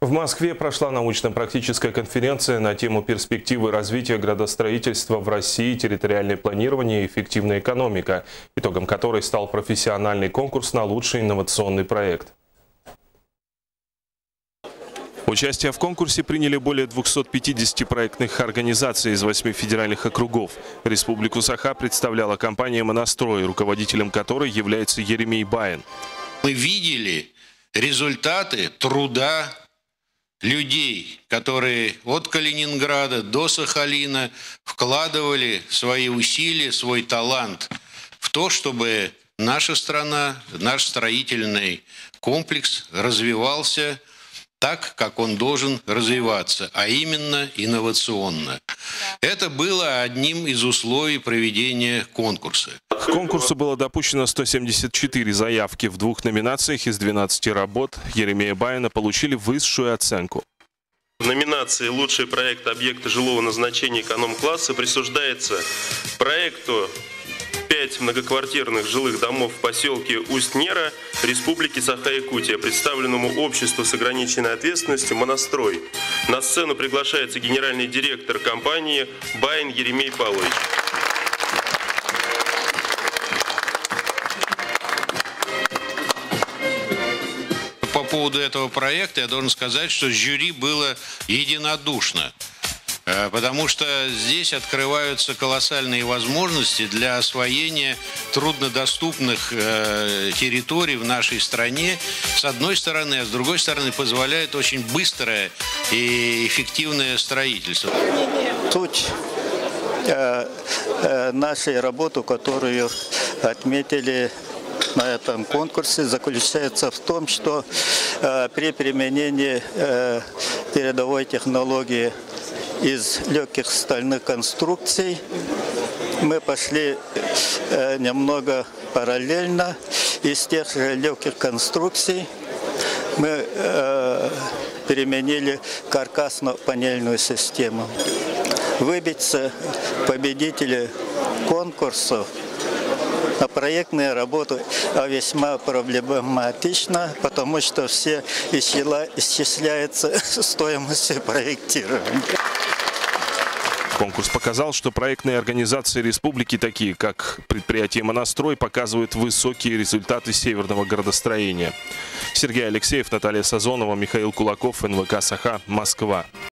В Москве прошла научно-практическая конференция на тему перспективы развития градостроительства в России, территориальное планирование и эффективная экономика, итогом которой стал профессиональный конкурс на лучший инновационный проект. Участие в конкурсе приняли более 250 проектных организаций из 8 федеральных округов. Республику Саха представляла компания «Монастрой», руководителем которой является Еремей Баин. Мы видели результаты труда людей, которые от Калининграда до Сахалина вкладывали свои усилия, свой талант в то, чтобы наша страна, наш строительный комплекс развивался так, как он должен развиваться, а именно инновационно. Это было одним из условий проведения конкурса. К конкурсу было допущено 174 заявки. В 2 номинациях из 12 работ Еремея Баина получили высшую оценку. В номинации «Лучший проект объекта жилого назначения эконом-класса» присуждается проекту 5 многоквартирных жилых домов в поселке Усть-Нера Республики Саха-Якутия, представленному обществу с ограниченной ответственностью «Монастрой». На сцену приглашается генеральный директор компании Баин Еремей Павлович. По поводу этого проекта я должен сказать, что жюри было единодушно, потому что здесь открываются колоссальные возможности для освоения труднодоступных территорий в нашей стране, с одной стороны, а с другой стороны позволяет очень быстрое и эффективное строительство. Суть нашей работы, которую отметили на этом конкурсе, заключается в том, что при применении передовой технологии из легких стальных конструкций мы пошли немного параллельно. Из тех же легких конструкций мы применили каркасно-панельную систему. Выбиться победители конкурсов на проектные работы весьма проблематично, потому что все исчисляется стоимостью проектирования. Конкурс показал, что проектные организации республики, такие как предприятие «Монастрой», показывают высокие результаты северного градостроения. Сергей Алексеев, Наталья Сазонова, Михаил Кулаков, НВК «Саха», Москва.